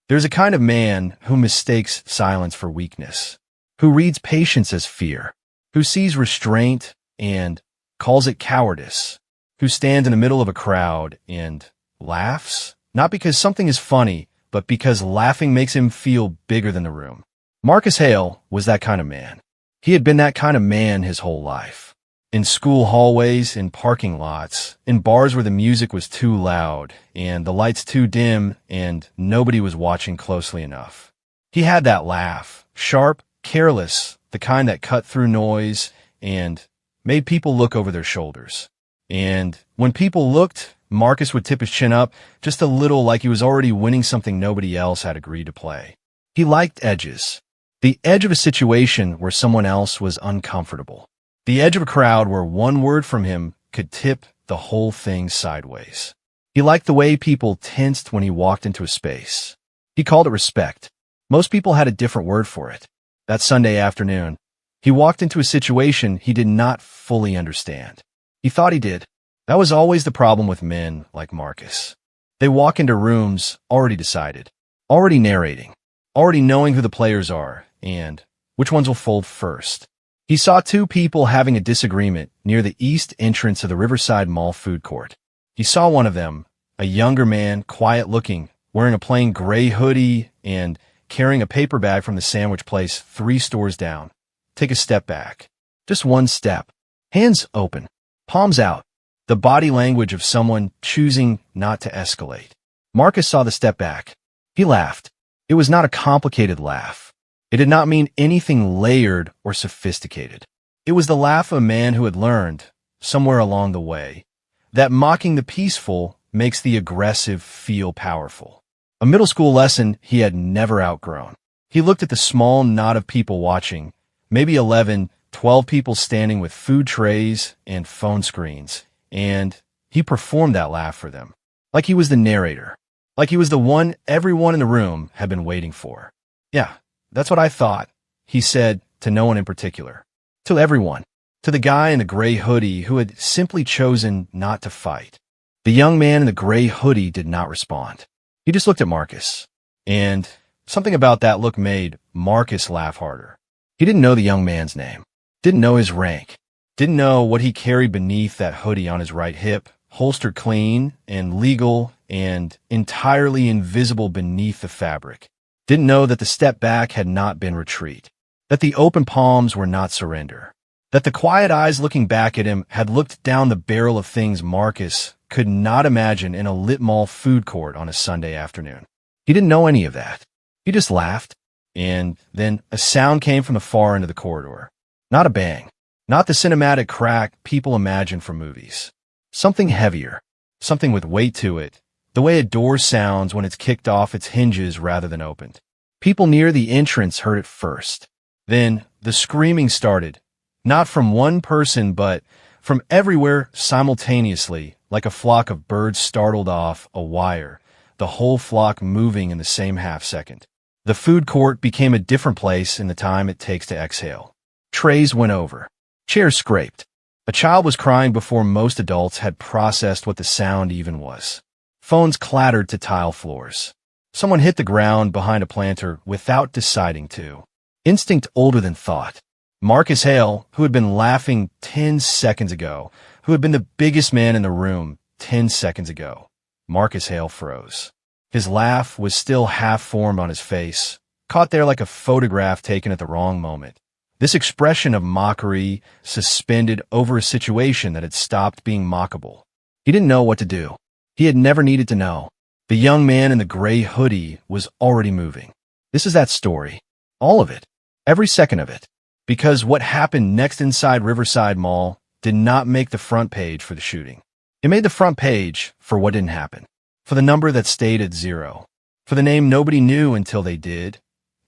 There's a kind of man who mistakes silence for weakness, who reads patience as fear, who sees restraint and calls it cowardice, who stands in the middle of a crowd and laughs, not because something is funny, but because laughing makes him feel bigger than the room. Marcus Hale was that kind of man. He had been that kind of man his whole life. In school hallways, in parking lots, in bars where the music was too loud and the lights too dim and nobody was watching closely enough. He had that laugh, sharp, careless, the kind that cut through noise and made people look over their shoulders. And when people looked, Marcus would tip his chin up just a little, like he was already winning something nobody else had agreed to play. He liked edges. The edge of a situation where someone else was uncomfortable. The edge of a crowd where one word from him could tip the whole thing sideways. He liked the way people tensed when he walked into a space. He called it respect. Most people had a different word for it. That Sunday afternoon, he walked into a situation he did not fully understand. He thought he did. That was always the problem with men like Marcus. They walk into rooms already decided, already narrating, already knowing who the players are and which ones will fold first. He saw two people having a disagreement near the east entrance of the Riverside Mall food court. He saw one of them, a younger man, quiet-looking, wearing a plain gray hoodie and carrying a paper bag from the sandwich place 3 stores down. Take a step back. Just one step. Hands open. Palms out. The body language of someone choosing not to escalate. Marcus saw the step back. He laughed. It was not a complicated laugh. It did not mean anything layered or sophisticated. It was the laugh of a man who had learned, somewhere along the way, that mocking the peaceful makes the aggressive feel powerful. A middle school lesson he had never outgrown. He looked at the small knot of people watching, maybe 11, 12 people standing with food trays and phone screens, and he performed that laugh for them, like he was the narrator, like he was the one everyone in the room had been waiting for. Yeah. That's what I thought, he said to no one in particular. To everyone. To the guy in the gray hoodie who had simply chosen not to fight. The young man in the gray hoodie did not respond. He just looked at Marcus. And something about that look made Marcus laugh harder. He didn't know the young man's name. Didn't know his rank. Didn't know what he carried beneath that hoodie on his right hip, holstered clean and legal and entirely invisible beneath the fabric. Didn't know that the step back had not been retreat, that the open palms were not surrender, that the quiet eyes looking back at him had looked down the barrel of things Marcus could not imagine in a lit mall food court on a Sunday afternoon. He didn't know any of that. He just laughed, and then a sound came from the far end of the corridor. Not a bang, not the cinematic crack people imagine from movies. Something heavier, something with weight to it, the way a door sounds when it's kicked off its hinges rather than opened. People near the entrance heard it first. Then the screaming started, not from one person but from everywhere simultaneously, like a flock of birds startled off a wire, the whole flock moving in the same half-second. The food court became a different place in the time it takes to exhale. Trays went over. Chairs scraped. A child was crying before most adults had processed what the sound even was. Phones clattered to tile floors. Someone hit the ground behind a planter without deciding to. Instinct older than thought. Marcus Hale, who had been laughing 10 seconds ago, who had been the biggest man in the room 10 seconds ago. Marcus Hale froze. His laugh was still half-formed on his face, caught there like a photograph taken at the wrong moment. This expression of mockery suspended over a situation that had stopped being mockable. He didn't know what to do. He had never needed to know. The young man in the gray hoodie was already moving. This is that story. All of it. Every second of it. Because what happened next inside Riverside Mall did not make the front page for the shooting. It made the front page for what didn't happen. For the number that stayed at 0. For the name nobody knew until they did,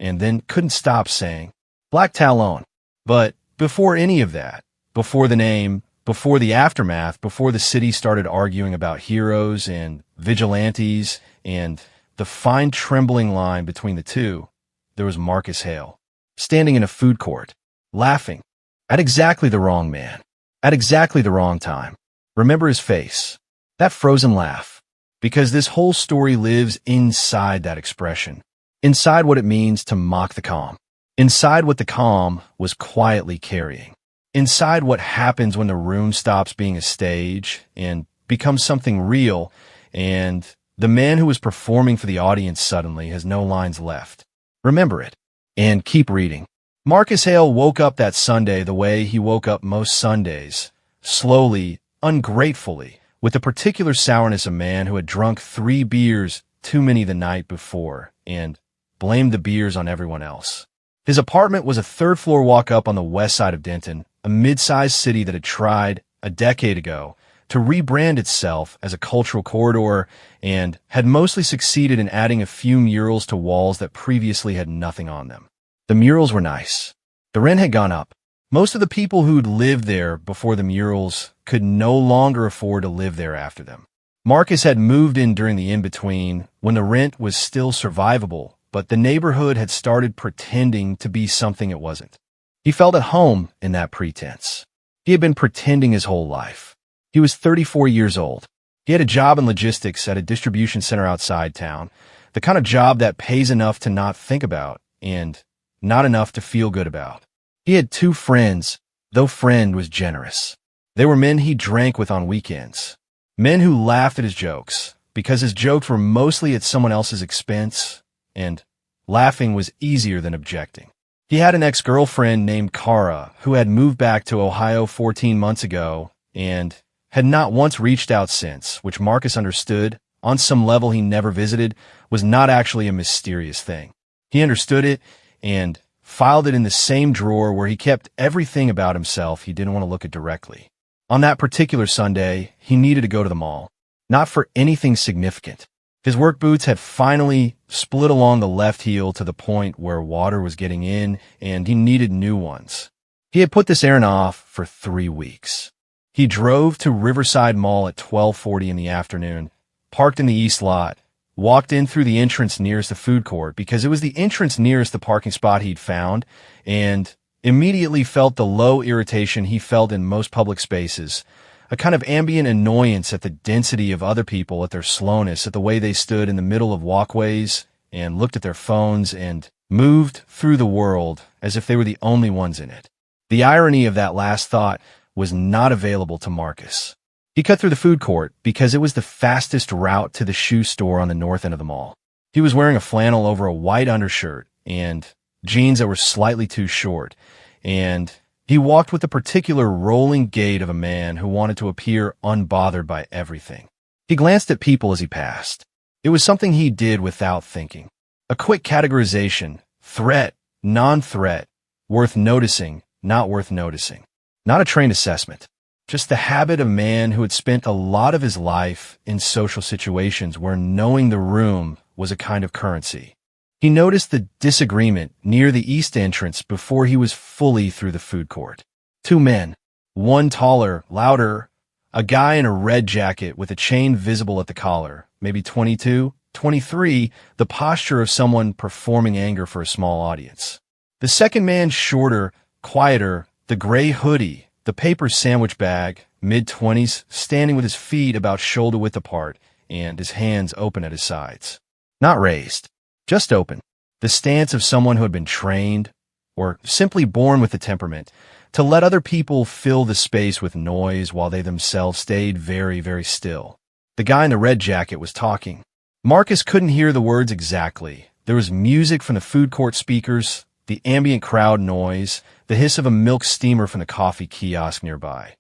and then couldn't stop saying, Black Talon. But before any of that, before the name, before the aftermath, before the city started arguing about heroes and vigilantes and the fine trembling line between the two, there was Marcus Hale, standing in a food court, laughing, at exactly the wrong man, at exactly the wrong time. Remember his face, that frozen laugh, because this whole story lives inside that expression. inside what it means to mock the calm, inside what the calm was quietly carrying, inside what happens when the room stops being a stage and becomes something real, and the man who was performing for the audience suddenly has no lines left. Remember it, and keep reading. Marcus Hale woke up that Sunday the way he woke up most Sundays, slowly, ungratefully, with the particular sourness of a man who had drunk 3 beers too many the night before and blamed the beers on everyone else. His apartment was a third-floor walk-up on the west side of Denton, a mid-sized city that had tried, a decade ago, to rebrand itself as a cultural corridor and had mostly succeeded in adding a few murals to walls that previously had nothing on them. The murals were nice. The rent had gone up. Most of the people who'd lived there before the murals could no longer afford to live there after them. Marcus had moved in during the in-between when the rent was still survivable, but the neighborhood had started pretending to be something it wasn't. He felt at home in that pretense. He had been pretending his whole life. He was 34 years old. He had a job in logistics at a distribution center outside town, the kind of job that pays enough to not think about and not enough to feel good about. He had 2 friends, though friend was generous. They were men he drank with on weekends. Men who laughed at his jokes, because his jokes were mostly at someone else's expense, and laughing was easier than objecting. He had an ex-girlfriend named Cara who had moved back to Ohio 14 months ago and had not once reached out since, which Marcus understood, on some level he never visited, was not actually a mysterious thing. He understood it and filed it in the same drawer where he kept everything about himself he didn't want to look at directly. On that particular Sunday, he needed to go to the mall, not for anything significant. His work boots had finally split along the left heel to the point where water was getting in, and he needed new ones. He had put this errand off for 3 weeks. He drove to Riverside Mall at 12:40 in the afternoon, parked in the east lot, walked in through the entrance nearest the food court because it was the entrance nearest the parking spot he'd found, and immediately felt the low irritation he felt in most public spaces, a kind of ambient annoyance at the density of other people, at their slowness, at the way they stood in the middle of walkways and looked at their phones and moved through the world as if they were the only ones in it. The irony of that last thought was not available to Marcus. He cut through the food court because it was the fastest route to the shoe store on the north end of the mall. He was wearing a flannel over a white undershirt and jeans that were slightly too short, and he walked with the particular rolling gait of a man who wanted to appear unbothered by everything. He glanced at people as he passed. It was something he did without thinking. A quick categorization, threat, non-threat, worth noticing, not worth noticing. Not a trained assessment. Just the habit of a man who had spent a lot of his life in social situations where knowing the room was a kind of currency. He noticed the disagreement near the east entrance before he was fully through the food court. 2 men, one taller, louder, a guy in a red jacket with a chain visible at the collar, maybe 22, 23, the posture of someone performing anger for a small audience. The second man shorter, quieter, the gray hoodie, the paper sandwich bag, mid-20s, standing with his feet about shoulder-width apart and his hands open at his sides. Not raised, just open. The stance of someone who had been trained, or simply born with the temperament, to let other people fill the space with noise while they themselves stayed very, very still. The guy in the red jacket was talking. Marcus couldn't hear the words exactly. There was music from the food court speakers, the ambient crowd noise, the hiss of a milk steamer from the coffee kiosk nearby.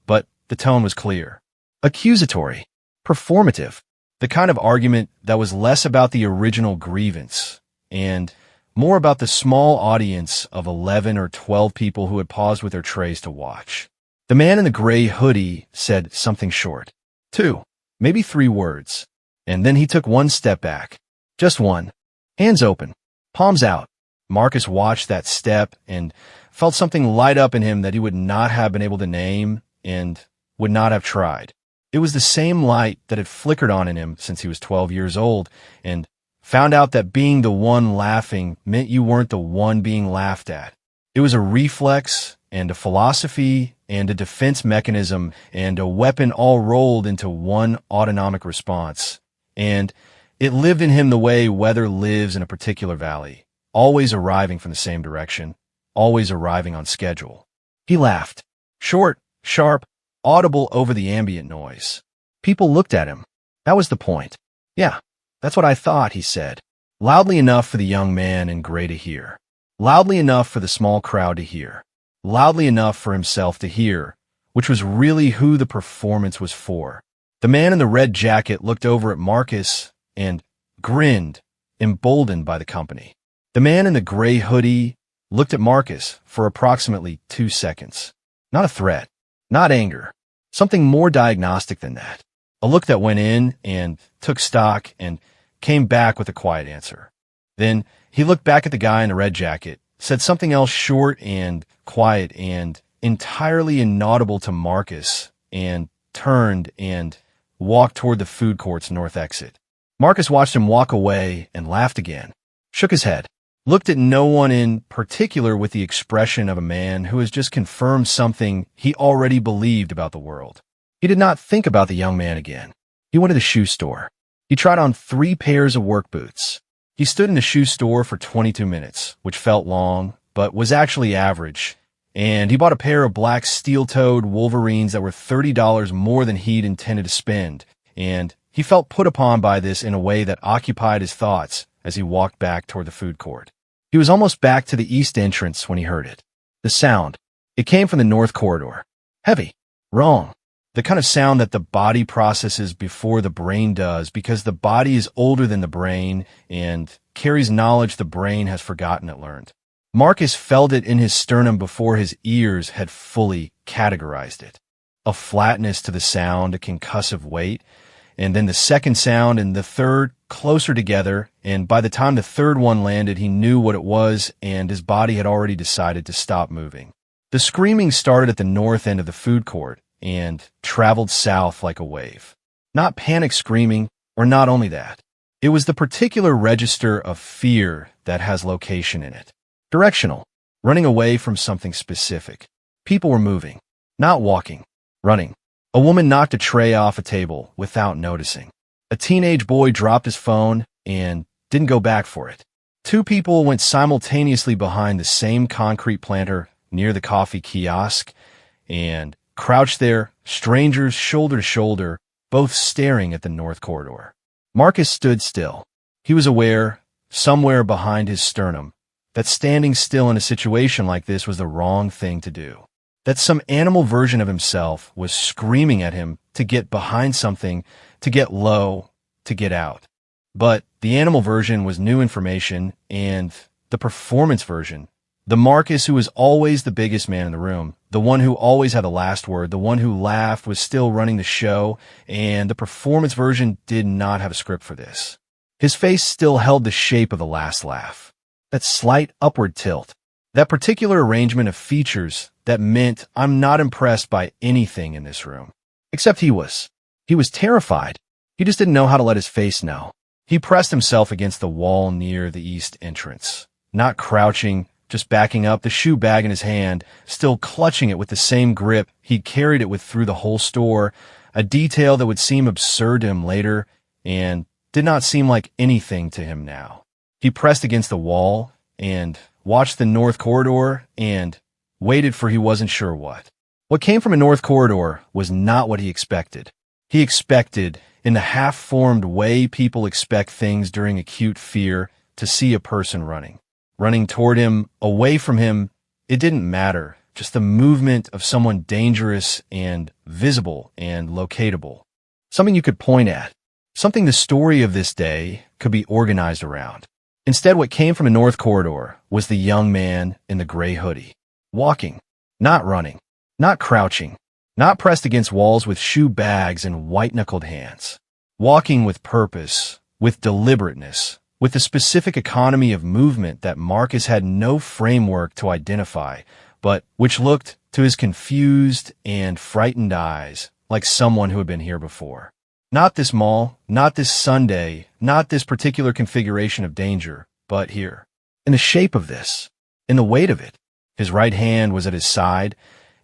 But the tone was clear. Accusatory. Performative. The kind of argument that was less about the original grievance and more about the small audience of 11 or 12 people who had paused with their trays to watch. The man in the gray hoodie said something short. 2, maybe 3 words. And then he took 1 step back. Just 1. Hands open. Palms out. Marcus watched that step and felt something light up in him that he would not have been able to name and would not have tried. It was the same light that had flickered on in him since he was 12 years old and found out that being the one laughing meant you weren't the one being laughed at. It was a reflex and a philosophy and a defense mechanism and a weapon all rolled into one autonomic response. And It lived in him the way weather lives in a particular valley, always arriving from the same direction, always arriving on schedule. He laughed. Short, sharp, audible over the ambient noise. People looked at him. That was the point. Yeah, that's what I thought, he said. Loudly enough for the young man in gray to hear. Loudly enough for the small crowd to hear. Loudly enough for himself to hear, which was really who the performance was for. The man in the red jacket looked over at Marcus and grinned, emboldened by the company. The man in the gray hoodie looked at Marcus for approximately 2 seconds. Not a threat, not anger, something more diagnostic than that. A look that went in and took stock and came back with a quiet answer. Then he looked back at the guy in the red jacket, said something else short and quiet and entirely inaudible to Marcus, and turned and walked toward the food court's north exit. Marcus watched him walk away and laughed again, shook his head, looked at no one in particular with the expression of a man who has just confirmed something he already believed about the world. He did not think about the young man again. He went to the shoe store. He tried on 3 pairs of work boots. He stood in the shoe store for 22 minutes, which felt long, but was actually average, and he bought a pair of black steel-toed Wolverines that were $30 more than he'd intended to spend, and he felt put upon by this in a way that occupied his thoughts as he walked back toward the food court. He was almost back to the east entrance when he heard it. The sound. It came from the north corridor. Heavy. Wrong. The kind of sound that the body processes before the brain does, because the body is older than the brain and carries knowledge the brain has forgotten it learned. Marcus felt it in his sternum before his ears had fully categorized it. A flatness to the sound, a concussive weight, and then the second sound and the third closer together, and by the time the third one landed, he knew what it was, and his body had already decided to stop moving. The screaming started at the north end of the food court and traveled south like a wave. Not panic screaming, or not only that. It was the particular register of fear that has location in it. Directional, running away from something specific. People were moving, not walking, running. A woman knocked a tray off a table without noticing. A teenage boy dropped his phone and didn't go back for it. 2 people went simultaneously behind the same concrete planter near the coffee kiosk and crouched there, strangers shoulder to shoulder, both staring at the north corridor. Marcus stood still. He was aware, somewhere behind his sternum, that standing still in a situation like this was the wrong thing to do. That some animal version of himself was screaming at him to get behind something, to get low, to get out. But the animal version was new information, and the performance version, the Marcus who was always the biggest man in the room, the one who always had the last word, the one who laughed, was still running the show, and the performance version did not have a script for this. His face still held the shape of the last laugh. That slight upward tilt, that particular arrangement of features that meant I'm not impressed by anything in this room. Except he was. He was terrified. He just didn't know how to let his face know. He pressed himself against the wall near the east entrance, not crouching, just backing up, the shoe bag in his hand, still clutching it with the same grip he'd carried it with through the whole store, a detail that would seem absurd to him later and did not seem like anything to him now. He pressed against the wall and watched the north corridor and waited for he wasn't sure what. What came from a north corridor was not what he expected. He expected, in the half-formed way people expect things during acute fear, to see a person running. Running toward him, away from him, it didn't matter. Just the movement of someone dangerous and visible and locatable. Something you could point at. Something the story of this day could be organized around. Instead, what came from a north corridor was the young man in the gray hoodie. Walking, not running, not crouching, not pressed against walls with shoe bags and white-knuckled hands. Walking with purpose, with deliberateness, with a specific economy of movement that Marcus had no framework to identify, but which looked, to his confused and frightened eyes, like someone who had been here before. Not this mall, not this Sunday, not this particular configuration of danger, but here. In the shape of this, in the weight of it. His right hand was at his side,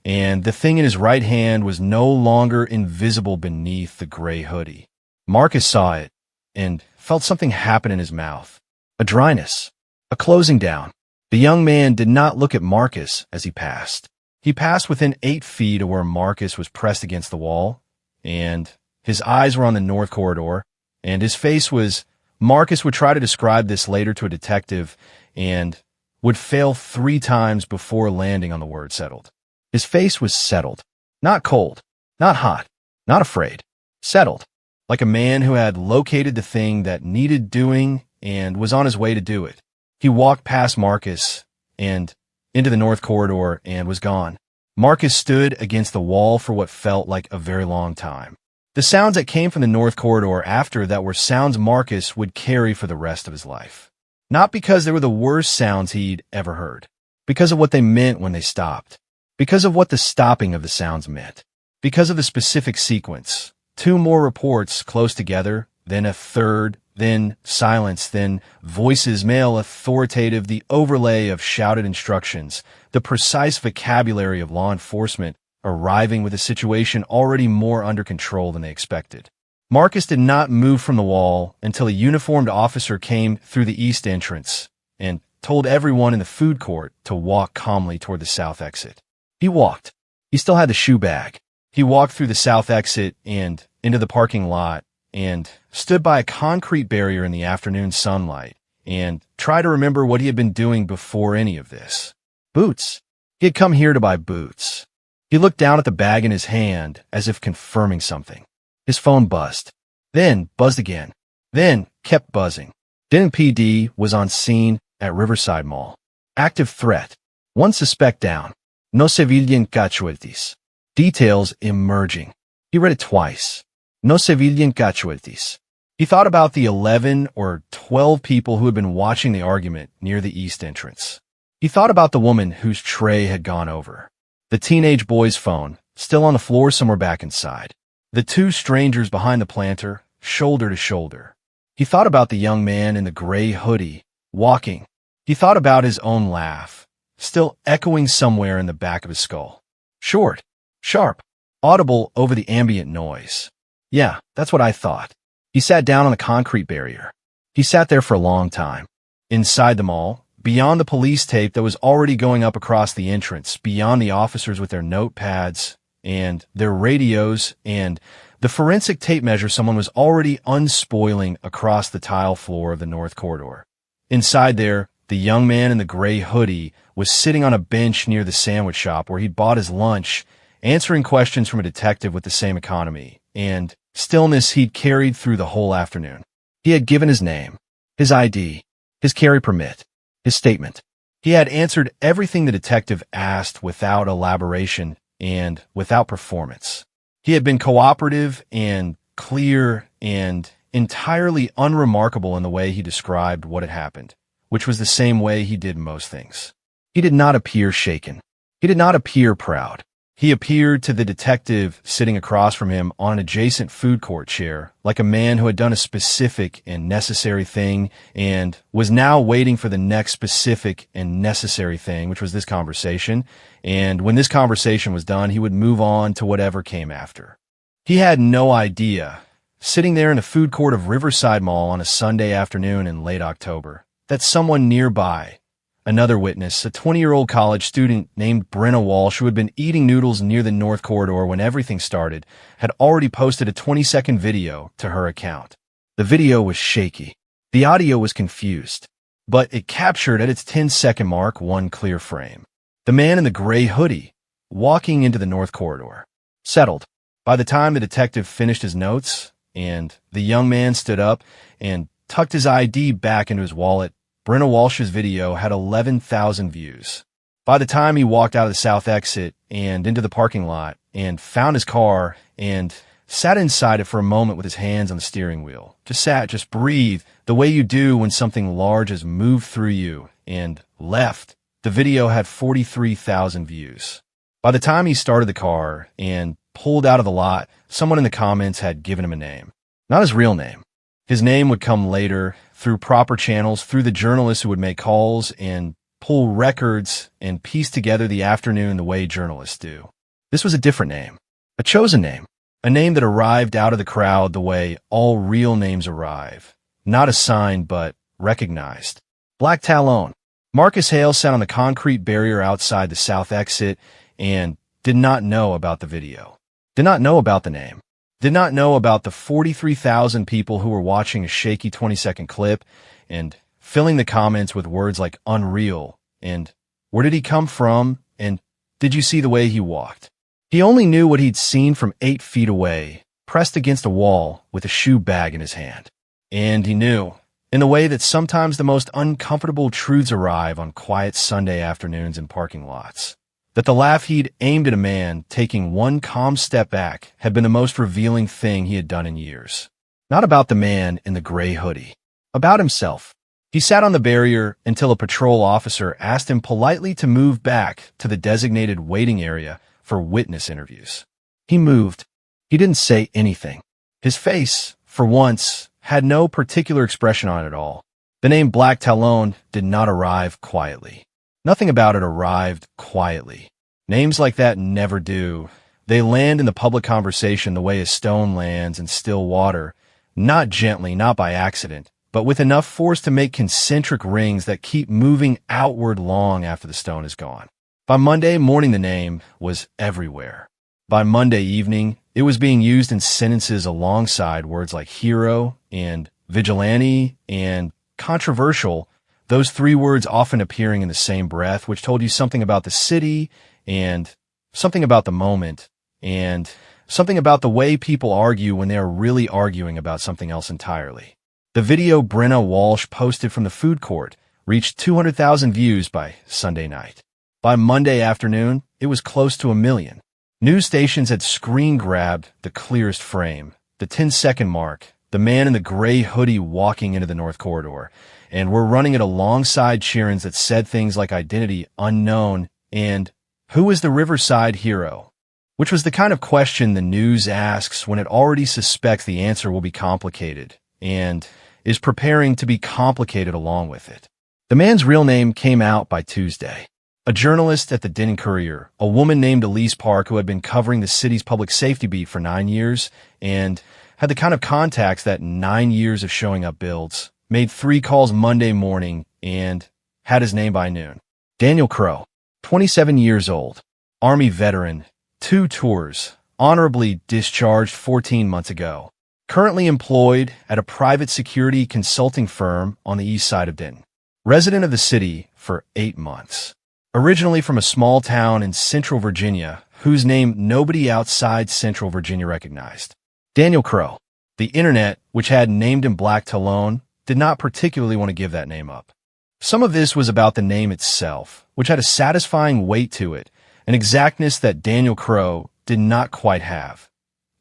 and the thing in his right hand was no longer invisible beneath the gray hoodie. Marcus saw it, and felt something happen in his mouth. A dryness. A closing down. The young man did not look at Marcus as he passed. He passed within 8 feet of where Marcus was pressed against the wall, and his eyes were on the north corridor, and his face was... Marcus would try to describe this later to a detective and would fail 3 times before landing on the word settled. His face was settled. Not cold. Not hot. Not afraid. Settled. Like a man who had located the thing that needed doing and was on his way to do it. He walked past Marcus and into the north corridor and was gone. Marcus stood against the wall for what felt like a very long time. The sounds that came from the north corridor after that were sounds Marcus would carry for the rest of his life. Not because they were the worst sounds he'd ever heard. Because of what they meant when they stopped. Because of what the stopping of the sounds meant. Because of the specific sequence. 2 more reports close together, then a third, then silence, then voices, male, authoritative, the overlay of shouted instructions, the precise vocabulary of law enforcement, arriving with a situation already more under control than they expected. Marcus did not move from the wall until a uniformed officer came through the east entrance and told everyone in the food court to walk calmly toward the south exit. He walked. He still had the shoe bag. He walked through the south exit and into the parking lot and stood by a concrete barrier in the afternoon sunlight and tried to remember what he had been doing before any of this. Boots. He had come here to buy boots. He looked down at the bag in his hand as if confirming something. His phone buzzed. Then buzzed again. Then kept buzzing. Denton PD was on scene at Riverside Mall. Active threat. 1 suspect down. No civilian casualties. Details emerging. He read it twice. No civilian casualties. He thought about the 11 or 12 people who had been watching the argument near the east entrance. He thought about the woman whose tray had gone over. The teenage boy's phone, still on the floor somewhere back inside. The 2 strangers behind the planter, shoulder to shoulder. He thought about the young man in the gray hoodie, walking. He thought about his own laugh, still echoing somewhere in the back of his skull. Short, sharp, audible over the ambient noise. Yeah, that's what I thought. He sat down on the concrete barrier. He sat there for a long time. Inside the mall, beyond the police tape that was already going up across the entrance, beyond the officers with their notepads and their radios and the forensic tape measure someone was already unspoiling across the tile floor of the north corridor. Inside there, the young man in the gray hoodie was sitting on a bench near the sandwich shop where he'd bought his lunch, answering questions from a detective with the same economy and stillness he'd carried through the whole afternoon. He had given his name, his ID, his carry permit, his statement. He had answered everything the detective asked without elaboration and without performance. He had been cooperative and clear and entirely unremarkable in the way he described what had happened, which was the same way he did most things. He did not appear shaken. He did not appear proud. He appeared to the detective sitting across from him on an adjacent food court chair like a man who had done a specific and necessary thing and was now waiting for the next specific and necessary thing, which was this conversation. And when this conversation was done, he would move on to whatever came after. He had no idea, sitting there in the food court of Riverside Mall on a Sunday afternoon in late October, that someone nearby, another witness, a 20-year-old college student named Brenna Walsh, who had been eating noodles near the north corridor when everything started, had already posted a 20-second video to her account. The video was shaky. The audio was confused, but it captured at its 10-second mark one clear frame. The man in the gray hoodie, walking into the north corridor. Settled. By the time the detective finished his notes, and the young man stood up and tucked his ID back into his wallet, Brenna Walsh's video had 11,000 views. By the time he walked out of the south exit and into the parking lot and found his car and sat inside it for a moment with his hands on the steering wheel, just breathed the way you do when something large has moved through you and left, the video had 43,000 views. By the time he started the car and pulled out of the lot, someone in the comments had given him a name. Not his real name. His name would come later, through proper channels, through the journalists who would make calls and pull records and piece together the afternoon the way journalists do. This was a different name, a chosen name, a name that arrived out of the crowd the way all real names arrive, not assigned but recognized. Black Talon. Marcus Hale sat on the concrete barrier outside the south exit and did not know about the video. Did not know about the name. Did not know about the 43,000 people who were watching a shaky 20-second clip and filling the comments with words like unreal and where did he come from and did you see the way he walked? He only knew what he'd seen from 8 feet away, pressed against a wall with a shoe bag in his hand. And he knew, in the way that sometimes the most uncomfortable truths arrive on quiet Sunday afternoons in parking lots, that the laugh he'd aimed at a man taking one calm step back had been the most revealing thing he had done in years. Not about the man in the gray hoodie. About himself. He sat on the barrier until a patrol officer asked him politely to move back to the designated waiting area for witness interviews. He moved. He didn't say anything. His face, for once, had no particular expression on it at all. The name Black Talon did not arrive quietly. Nothing about it arrived quietly. Names like that never do. They land in the public conversation the way a stone lands in still water, not gently, not by accident, but with enough force to make concentric rings that keep moving outward long after the stone is gone. By Monday morning, the name was everywhere. By Monday evening, it was being used in sentences alongside words like hero and vigilante and controversial, those 3 words often appearing in the same breath, which told you something about the city and something about the moment and something about the way people argue when they are really arguing about something else entirely. The video Brenna Walsh posted from the food court reached 200,000 views by Sunday night. By Monday afternoon, it was close to 1 million. News stations had screen-grabbed the clearest frame, the 10-second mark, the man in the gray hoodie walking into the North Corridor, and were running it alongside cheerings that said things like identity unknown and who is the Riverside hero? Which was the kind of question the news asks when it already suspects the answer will be complicated and is preparing to be complicated along with it. The man's real name came out by Tuesday. A journalist at the Denton Courier, a woman named Elise Park who had been covering the city's public safety beat for 9 years and had the kind of contacts that 9 years of showing up builds, made 3 calls Monday morning and had his name by noon. Daniel Crow, 27 years old, Army veteran, 2 tours, honorably discharged 14 months ago. Currently employed at a private security consulting firm on the east side of Denton. Resident of the city for 8 months. Originally from a small town in Central Virginia, whose name nobody outside Central Virginia recognized. Daniel Crow. The internet, which had named him Black Talon, did not particularly want to give that name up. Some of this was about the name itself, which had a satisfying weight to it, an exactness that Daniel Crow did not quite have.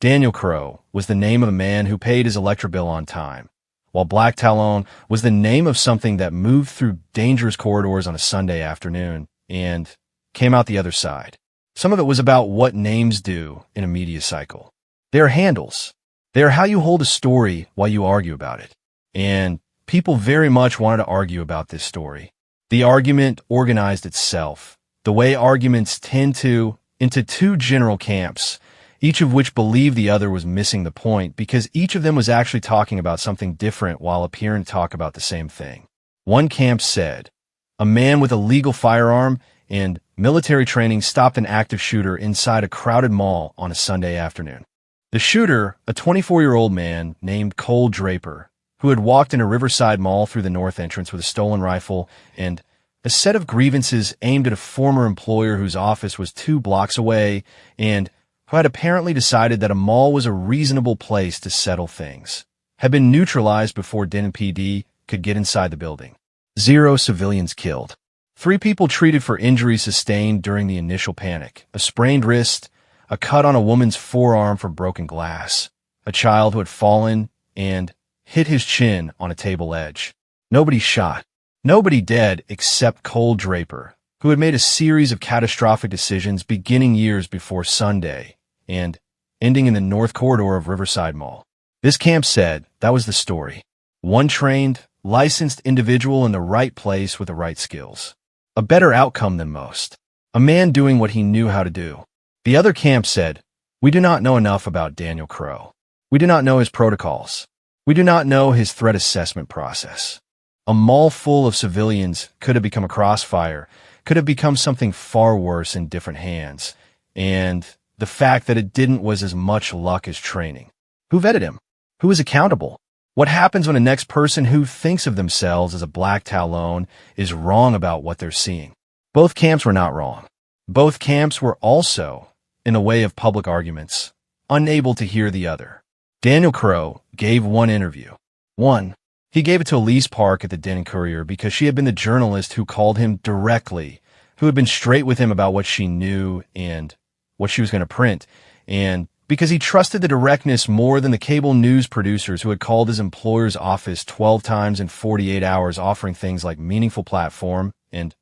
Daniel Crow was the name of a man who paid his electric bill on time, while Black Talon was the name of something that moved through dangerous corridors on a Sunday afternoon and came out the other side. Some of it was about what names do in a media cycle. They are handles. They are how you hold a story while you argue about it. And people very much wanted to argue about this story. The argument organized itself, the way arguments tend to, into 2 general camps, each of which believed the other was missing the point because each of them was actually talking about something different while appearing to talk about the same thing. One camp said, a man with a legal firearm and military training stopped an active shooter inside a crowded mall on a Sunday afternoon. The shooter, a 24-year-old man named Cole Draper, who had walked into Riverside Mall through the north entrance with a stolen rifle and a set of grievances aimed at a former employer whose office was 2 blocks away and who had apparently decided that a mall was a reasonable place to settle things, had been neutralized before Denton PD could get inside the building. 0 civilians killed. 3 people treated for injuries sustained during the initial panic, a sprained wrist, a cut on a woman's forearm from broken glass, a child who had fallen and hit his chin on a table edge. Nobody shot. Nobody dead except Cole Draper, who had made a series of catastrophic decisions beginning years before Sunday and ending in the North Corridor of Riverside Mall. This camp said that was the story. One trained, licensed individual in the right place with the right skills. A better outcome than most. A man doing what he knew how to do. The other camp said, we do not know enough about Daniel Crow. We do not know his protocols. We do not know his threat assessment process. A mall full of civilians could have become a crossfire, could have become something far worse in different hands, and the fact that it didn't was as much luck as training. Who vetted him? Who is accountable? What happens when the next person who thinks of themselves as a black talon is wrong about what they're seeing? Both camps were not wrong. Both camps were also, in the way of public arguments, unable to hear the other. Daniel Crow gave one interview. One, he gave it to Elise Park at the Den Courier because she had been the journalist who called him directly, who had been straight with him about what she knew and what she was going to print, and because he trusted the directness more than the cable news producers who had called his employer's office 12 times in 48 hours offering things like meaningful platform and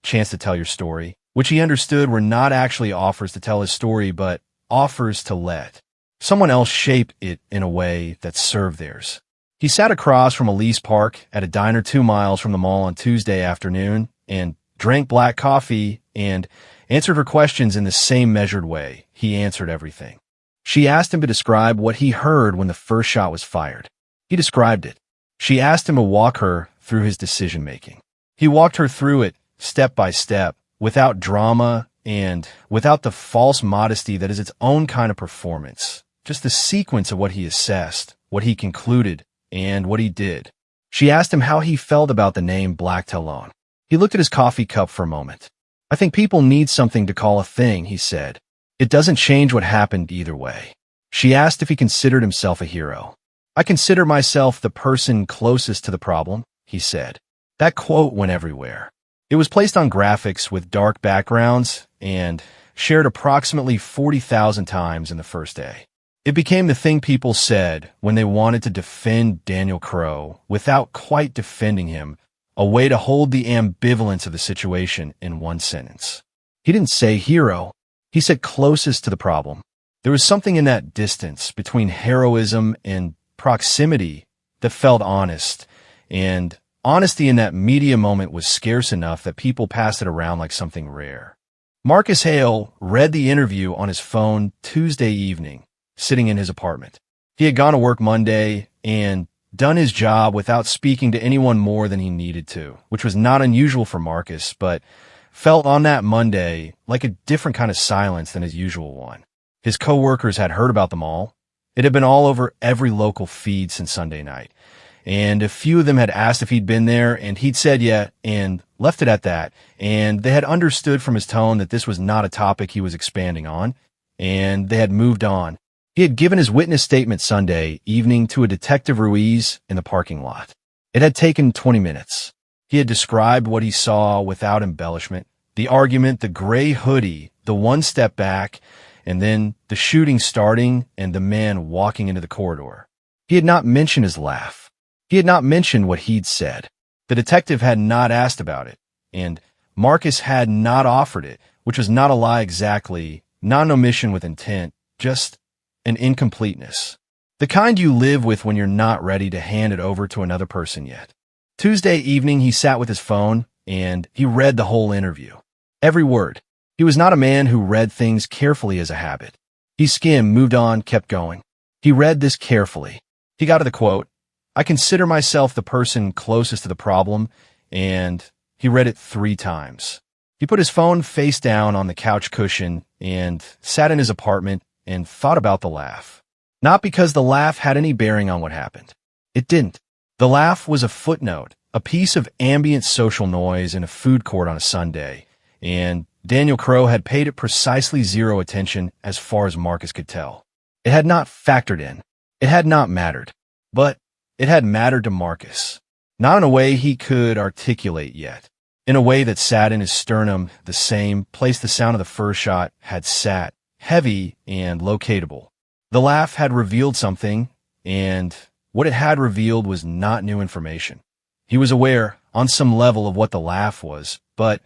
chance to tell your story, which he understood were not actually offers to tell his story, but offers to let someone else shape it in a way that served theirs. He sat across from Elise Park at a diner 2 miles from the mall on Tuesday afternoon and drank black coffee and answered her questions in the same measured way. He answered everything. She asked him to describe what he heard when the first shot was fired. He described it. She asked him to walk her through his decision-making. He walked her through it step by step, without drama and without the false modesty that is its own kind of performance. Just the sequence of what he assessed, what he concluded, and what he did. She asked him how he felt about the name Black Talon. He looked at his coffee cup for a moment. I think people need something to call a thing, he said. It doesn't change what happened either way. She asked if he considered himself a hero. I consider myself the person closest to the problem, he said. That quote went everywhere. It was placed on graphics with dark backgrounds and shared approximately 40,000 times in the first day. It became the thing people said when they wanted to defend Daniel Crow without quite defending him, a way to hold the ambivalence of the situation in one sentence. He didn't say hero. He said closest to the problem. There was something in that distance between heroism and proximity that felt honest, and honesty in that media moment was scarce enough that people passed it around like something rare. Marcus Hale read the interview on his phone Tuesday evening, sitting in his apartment. He had gone to work Monday and done his job without speaking to anyone more than he needed to, which was not unusual for Marcus, but felt on that Monday like a different kind of silence than his usual one. His coworkers had heard about them all. It had been all over every local feed since Sunday night, and a few of them had asked if he'd been there, and he'd said yeah, and left it at that, and they had understood from his tone that this was not a topic he was expanding on, and they had moved on. He had given his witness statement Sunday evening to a Detective Ruiz in the parking lot. It had taken 20 minutes. He had described what he saw without embellishment, the argument, the gray hoodie, the one step back, and then the shooting starting and the man walking into the corridor. He had not mentioned his laugh. He had not mentioned what he'd said. The detective had not asked about it, and Marcus had not offered it, which was not a lie exactly, not an omission with intent, just an incompleteness. The kind you live with when you're not ready to hand it over to another person yet. Tuesday evening, he sat with his phone, and he read the whole interview. Every word. He was not a man who read things carefully as a habit. He skimmed, moved on, kept going. He read this carefully. He got to the quote, I consider myself the person closest to the problem, and he read it 3 times. He put his phone face down on the couch cushion and sat in his apartment and thought about the laugh. Not because the laugh had any bearing on what happened. It didn't. The laugh was a footnote, a piece of ambient social noise in a food court on a Sunday, and Daniel Crow had paid it precisely 0 attention as far as Marcus could tell. It had not factored in. It had not mattered. But it had mattered to Marcus. Not in a way he could articulate yet. In a way that sat in his sternum, the same place the sound of the first shot had sat, heavy and locatable. The laugh had revealed something, and what it had revealed was not new information. He was aware, on some level, of what the laugh was, but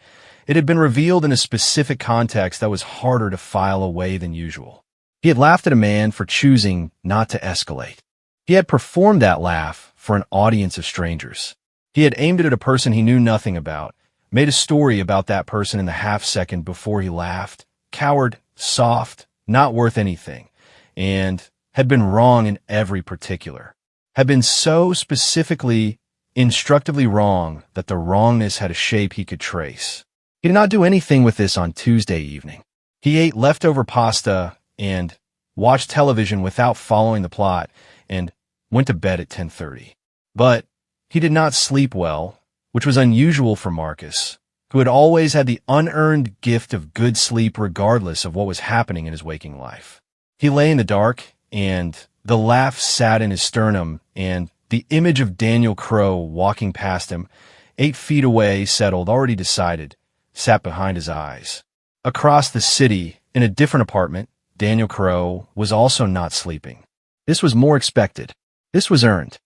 it had been revealed in a specific context that was harder to file away than usual. He had laughed at a man for choosing not to escalate. He had performed that laugh for an audience of strangers. He had aimed it at a person he knew nothing about, made a story about that person in the half-second before he laughed, coward, soft, not worth anything, and had been wrong in every particular. had been so specifically, instructively wrong that the wrongness had a shape he could trace. He did not do anything with this on Tuesday evening. He ate leftover pasta and watched television without following the plot and went to bed at 10:30. But he did not sleep well, which was unusual for Marcus, who had always had the unearned gift of good sleep regardless of what was happening in his waking life. He lay in the dark, and the laugh sat in his sternum, and the image of Daniel Crow walking past him, 8 feet away, settled, already decided, sat behind his eyes. Across the city, in a different apartment, Daniel Crow was also not sleeping. This was more expected. This was earned.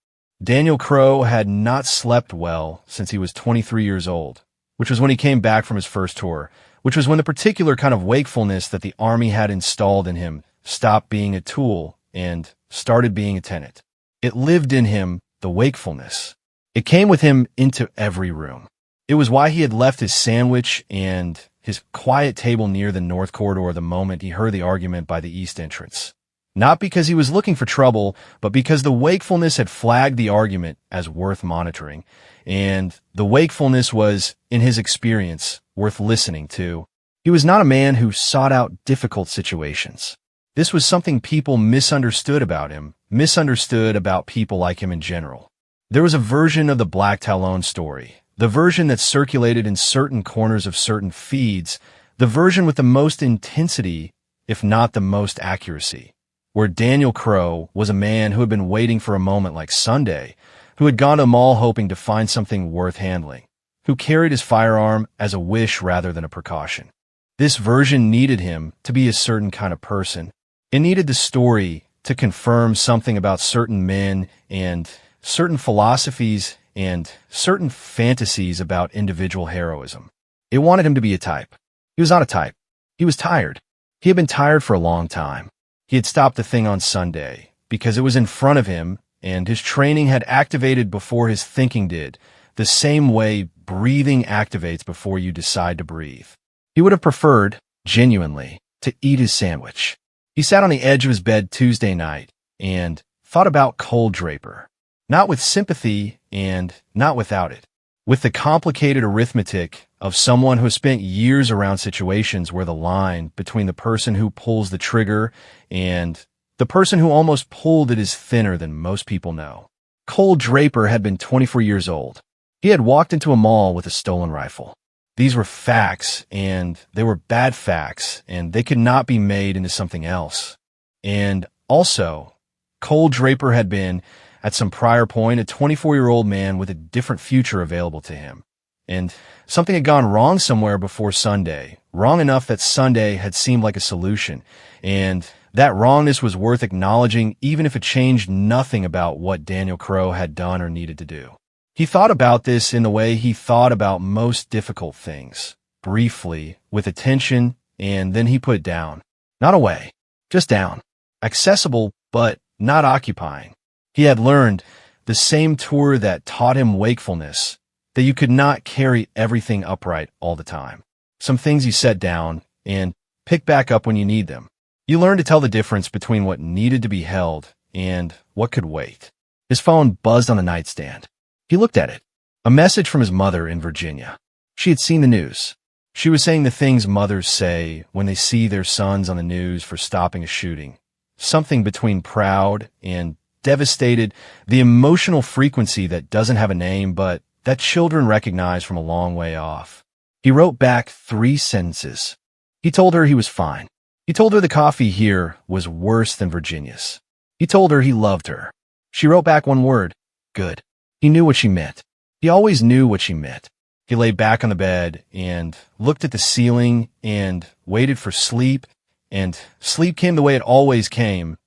Daniel Crow had not slept well since he was 23 years old, which was when he came back from his first tour, which was when the particular kind of wakefulness that the Army had installed in him stopped being a tool and started being a tenet. It lived in him, the wakefulness. It came with him into every room. It was why he had left his sandwich and his quiet table near the north corridor the moment he heard the argument by the east entrance. Not because he was looking for trouble, but because the wakefulness had flagged the argument as worth monitoring, and the wakefulness was, in his experience, worth listening to. He was not a man who sought out difficult situations. This was something people misunderstood about him, misunderstood about people like him in general. There was a version of the Black Talon story, the version that circulated in certain corners of certain feeds, the version with the most intensity, if not the most accuracy, where Daniel Crow was a man who had been waiting for a moment like Sunday, who had gone to a mall hoping to find something worth handling, who carried his firearm as a wish rather than a precaution. This version needed him to be a certain kind of person. It needed the story to confirm something about certain men and certain philosophies and certain fantasies about individual heroism. It wanted him to be a type. He was not a type. He was tired. He had been tired for a long time. He had stopped the thing on Sunday because it was in front of him, and his training had activated before his thinking did, the same way breathing activates before you decide to breathe. He would have preferred, genuinely, to eat his sandwich. He sat on the edge of his bed Tuesday night and thought about Cole Draper, not with sympathy and not without it, with the complicated arithmetic of someone who has spent years around situations where the line between the person who pulls the trigger and the person who almost pulled it is thinner than most people know. Cole Draper had been 24 years old. He had walked into a mall with a stolen rifle. These were facts, and they were bad facts, and they could not be made into something else. And also, Cole Draper had been, at some prior point, a 24-year-old man with a different future available to him. And something had gone wrong somewhere before Sunday, wrong enough that Sunday had seemed like a solution, and that wrongness was worth acknowledging even if it changed nothing about what Daniel Crow had done or needed to do. He thought about this in the way he thought about most difficult things, briefly, with attention, and then he put it down. Not away, just down. Accessible, but not occupying. He had learned, the same tour that taught him wakefulness, that you could not carry everything upright all the time. Some things you set down and pick back up when you need them. You learn to tell the difference between what needed to be held and what could wait. His phone buzzed on the nightstand. He looked at it. A message from his mother in Virginia. She had seen the news. She was saying the things mothers say when they see their sons on the news for stopping a shooting. Something between proud and devastated, the emotional frequency that doesn't have a name, but that children recognize from a long way off. He wrote back 3 sentences. He told her he was fine. He told her the coffee here was worse than Virginia's. He told her he loved her. She wrote back 1 word, good. He knew what she meant. He always knew what she meant. He lay back on the bed and looked at the ceiling and waited for sleep, and sleep came the way it always came,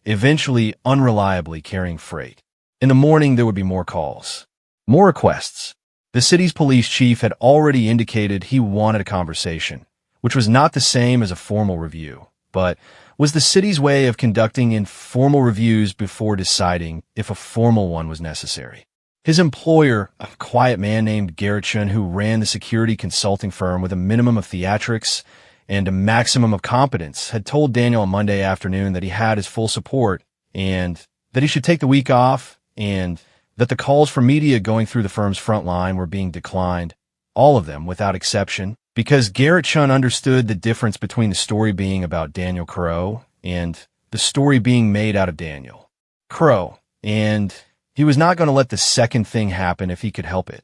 eventually unreliably carrying freight. In the morning, there would be more calls, more requests. The city's police chief had already indicated he wanted a conversation, which was not the same as a formal review, but was the city's way of conducting informal reviews before deciding if a formal one was necessary. His employer, a quiet man named Gerritsen, who ran the security consulting firm with a minimum of theatrics and a maximum of competence, had told Daniel on Monday afternoon that he had his full support and that he should take the week off and that the calls for media going through the firm's front line were being declined, all of them without exception, because Garrett Chun understood the difference between the story being about Daniel Crow and the story being made out of Daniel Crow, and he was not going to let the second thing happen if he could help it.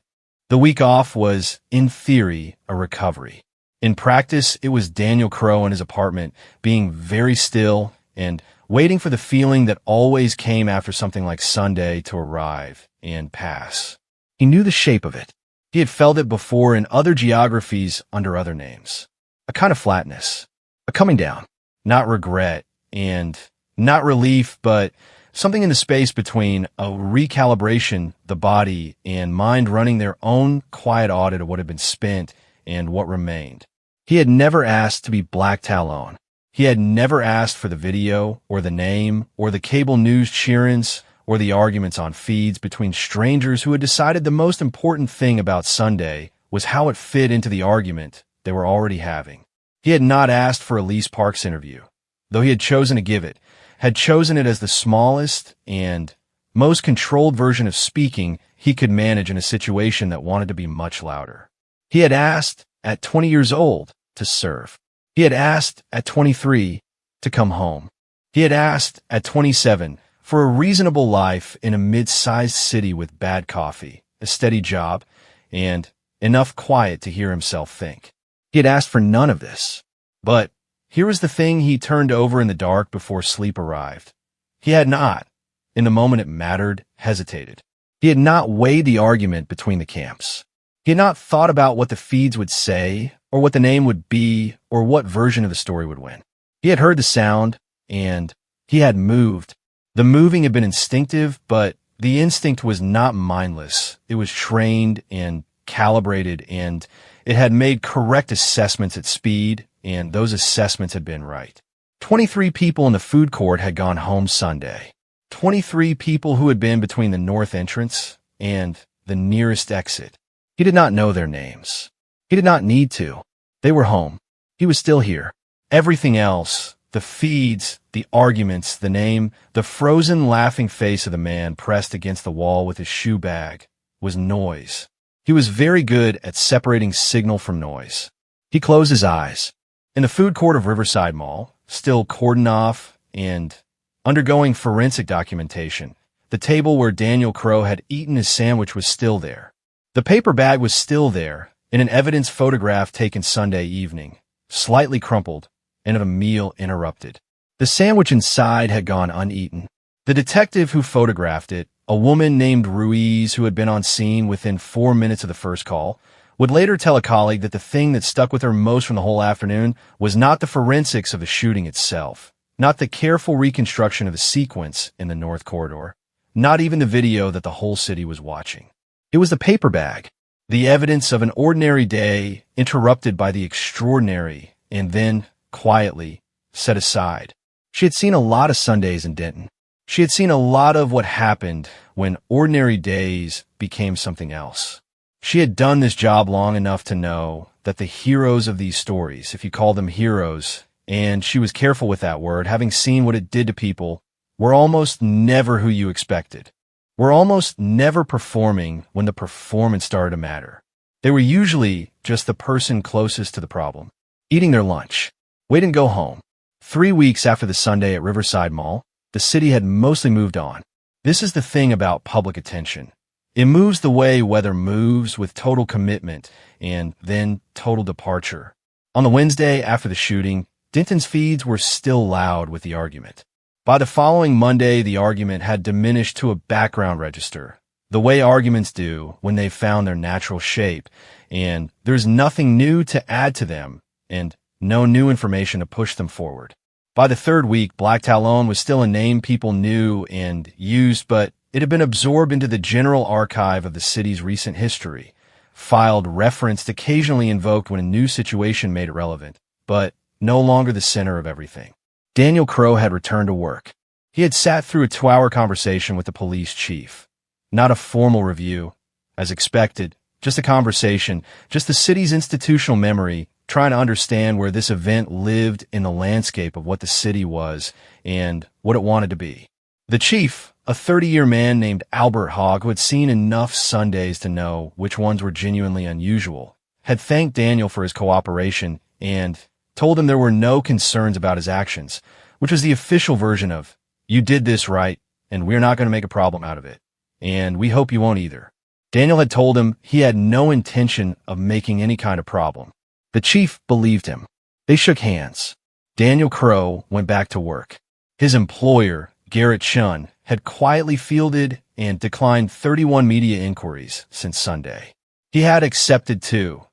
The week off was, in theory, a recovery. In practice, it was Daniel Crow in his apartment being very still and waiting for the feeling that always came after something like Sunday to arrive and pass. He knew the shape of it. He had felt it before in other geographies under other names. A kind of flatness, a coming down, not regret and not relief, but something in the space between a recalibration, the body and mind running their own quiet audit of what had been spent and what remained. He had never asked to be Black Talon. He had never asked for the video or the name or the cable news cheer-ins or the arguments on feeds between strangers who had decided the most important thing about Sunday was how it fit into the argument they were already having. He had not asked for Elise Park's interview, though he had chosen to give it, had chosen it as the smallest and most controlled version of speaking he could manage in a situation that wanted to be much louder. He had asked, at 20 years old, to serve. He had asked, at 23, to come home. He had asked, at 27, for a reasonable life in a mid-sized city with bad coffee, a steady job, and enough quiet to hear himself think. He had asked for none of this. But here was the thing he turned over in the dark before sleep arrived. He had not, in the moment it mattered, hesitated. He had not weighed the argument between the camps. He had not thought about what the feeds would say, or what the name would be, or what version of the story would win. He had heard the sound, and he had moved. The moving had been instinctive, but the instinct was not mindless. It was trained and calibrated, and it had made correct assessments at speed, and those assessments had been right. 23 people in the food court had gone home Sunday. 23 people who had been between the north entrance and the nearest exit. He did not know their names. He did not need to. They were home. He was still here. Everything else, the feeds, the arguments, the name, the frozen laughing face of the man pressed against the wall with his shoe bag, was noise. He was very good at separating signal from noise. He closed his eyes. In the food court of Riverside Mall, still cordoned off and undergoing forensic documentation, the table where Daniel Crow had eaten his sandwich was still there. The paper bag was still there, in an evidence photograph taken Sunday evening, slightly crumpled, and of a meal interrupted. The sandwich inside had gone uneaten. The detective who photographed it, a woman named Ruiz who had been on scene within 4 minutes of the first call, would later tell a colleague that the thing that stuck with her most from the whole afternoon was not the forensics of the shooting itself, not the careful reconstruction of the sequence in the North Corridor, not even the video that the whole city was watching. It was the paper bag, the evidence of an ordinary day interrupted by the extraordinary and then, quietly, set aside. She had seen a lot of Sundays in Denton. She had seen a lot of what happened when ordinary days became something else. She had done this job long enough to know that the heroes of these stories, if you call them heroes, and she was careful with that word, having seen what it did to people, were almost never who you expected. Were almost never performing when the performance started to matter. They were usually just the person closest to the problem, eating their lunch, waiting to go home. 3 weeks after the Sunday at Riverside Mall, the city had mostly moved on. This is the thing about public attention. It moves the way weather moves, with total commitment and then total departure. On the Wednesday after the shooting, Denton's feeds were still loud with the argument. By the following Monday, the argument had diminished to a background register, the way arguments do when they've found their natural shape, and there's nothing new to add to them, and no new information to push them forward. By the third week, Black Talon was still a name people knew and used, but it had been absorbed into the general archive of the city's recent history, filed, referenced, occasionally invoked when a new situation made it relevant, but no longer the center of everything. Daniel Crow had returned to work. He had sat through a 2-hour conversation with the police chief. Not a formal review, as expected, just a conversation, just the city's institutional memory, trying to understand where this event lived in the landscape of what the city was and what it wanted to be. The chief, A 30-year man named Albert Hogg, who had seen enough Sundays to know which ones were genuinely unusual, had thanked Daniel for his cooperation and told him there were no concerns about his actions, which was the official version of, "You did this right, and we're not going to make a problem out of it. And we hope you won't either." Daniel had told him he had no intention of making any kind of problem. The chief believed him. They shook hands. Daniel Crow went back to work. His employer, Garrett Chun, had quietly fielded and declined 31 media inquiries since Sunday. He had accepted, too,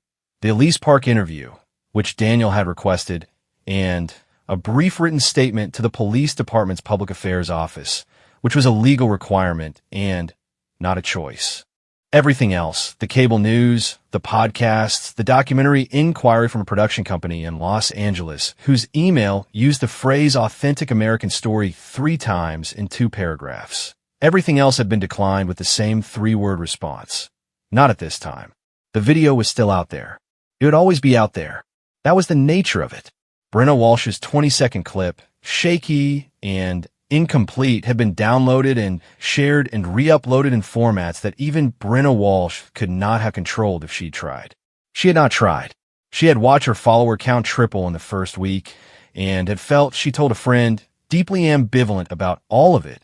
the Elise Park interview, which Daniel had requested, and a brief written statement to the police department's public affairs office, which was a legal requirement and not a choice. Everything else, the cable news, the podcasts, the documentary inquiry from a production company in Los Angeles, whose email used the phrase authentic American story 3 times in 2 paragraphs. Everything else had been declined with the same 3-word response. Not at this time. The video was still out there. It would always be out there. That was the nature of it. Brenna Walsh's 20-second clip, shaky and incomplete, had been downloaded and shared and re-uploaded in formats that even Brenna Walsh could not have controlled if she tried. She had not tried. She had watched her follower count triple in the first week and had felt, she told a friend, deeply ambivalent about all of it,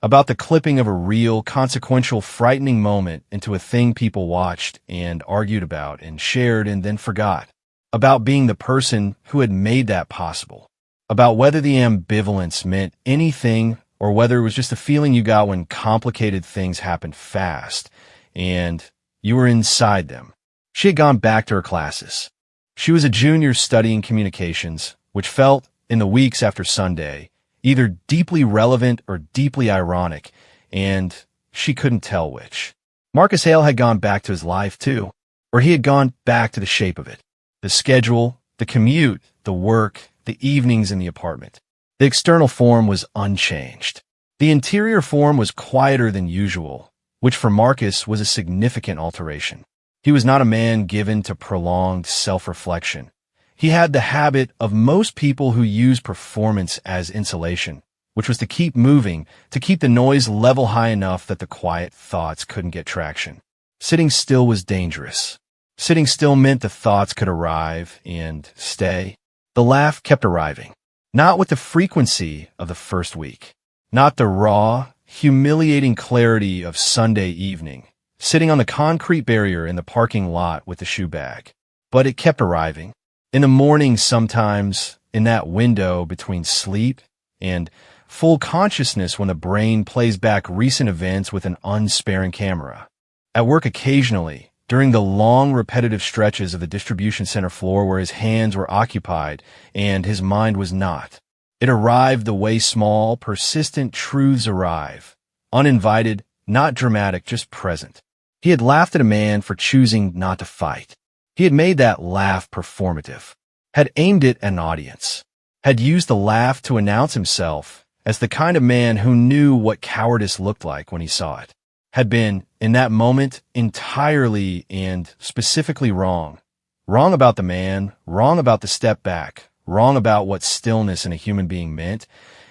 about the clipping of a real, consequential, frightening moment into a thing people watched and argued about and shared and then forgot, about being the person who had made that possible, about whether the ambivalence meant anything or whether it was just a feeling you got when complicated things happened fast and you were inside them. She had gone back to her classes. She was a junior studying communications, which felt, in the weeks after Sunday, either deeply relevant or deeply ironic, and she couldn't tell which. Marcus Hale had gone back to his life, too, or he had gone back to the shape of it. The schedule, the commute, the work, the evenings in the apartment. The external form was unchanged. The interior form was quieter than usual, which for Marcus was a significant alteration. He was not a man given to prolonged self-reflection. He had the habit of most people who use performance as insulation, which was to keep moving, to keep the noise level high enough that the quiet thoughts couldn't get traction. Sitting still was dangerous. Sitting still meant the thoughts could arrive and stay. The laugh kept arriving, not with the frequency of the first week, not the raw, humiliating clarity of Sunday evening, sitting on the concrete barrier in the parking lot with the shoe bag, but it kept arriving. In the morning sometimes, in that window between sleep and full consciousness when the brain plays back recent events with an unsparing camera. At work occasionally, during the long repetitive stretches of the distribution center floor where his hands were occupied and his mind was not. It arrived the way small, persistent truths arrive. Uninvited, not dramatic, just present. He had laughed at a man for choosing not to fight. He had made that laugh performative, had aimed it at an audience, had used the laugh to announce himself as the kind of man who knew what cowardice looked like when he saw it, had been, in that moment, entirely and specifically wrong. Wrong about the man, wrong about the step back, wrong about what stillness in a human being meant,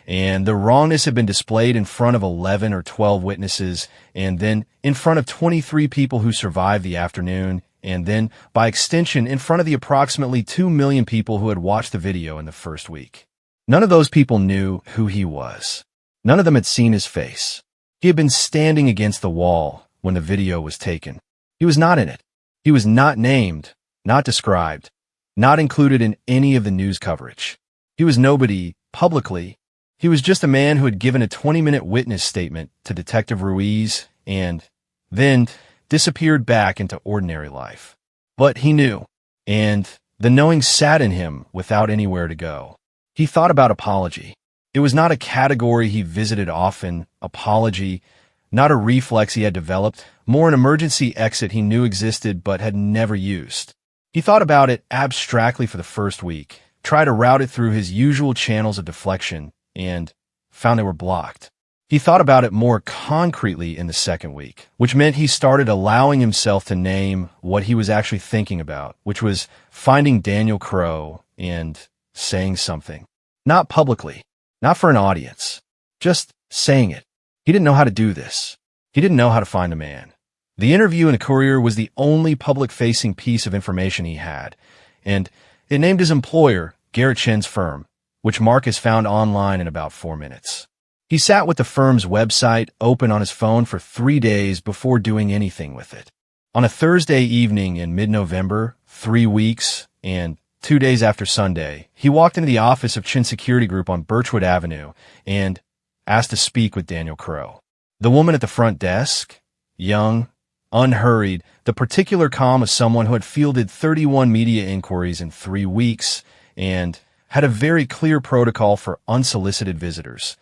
and the wrongness had been displayed in front of 11 or 12 witnesses, and then in front of 23 people who survived the afternoon, and then, by extension, in front of the approximately 2 million people who had watched the video in the first week. None of those people knew who he was. None of them had seen his face. He had been standing against the wall when the video was taken. He was not in it. He was not named, not described, not included in any of the news coverage. He was nobody publicly. He was just a man who had given a 20-minute witness statement to Detective Ruiz and then disappeared back into ordinary life. But he knew, and the knowing sat in him without anywhere to go. He thought about apology. It was not a category he visited often, apology, not a reflex he had developed, more an emergency exit he knew existed but had never used. He thought about it abstractly for the first week, tried to route it through his usual channels of deflection, and found they were blocked. He thought about it more concretely in the second week, which meant he started allowing himself to name what he was actually thinking about, which was finding Daniel Crow and saying something. Not publicly, not for an audience, just saying it. He didn't know how to do this. He didn't know how to find the man. The interview in the Courier was the only public-facing piece of information he had, and it named his employer, Garrett Chen's firm, which Marcus found online in about 4 minutes. He sat with the firm's website open on his phone for 3 days before doing anything with it. On a Thursday evening in mid-November, 3 weeks and 2 days after Sunday, he walked into the office of Chen Security Group on Birchwood Avenue and asked to speak with Daniel Crow. The woman at the front desk, young, unhurried, the particular calm of someone who had fielded 31 media inquiries in 3 weeks and had a very clear protocol for unsolicited visitors,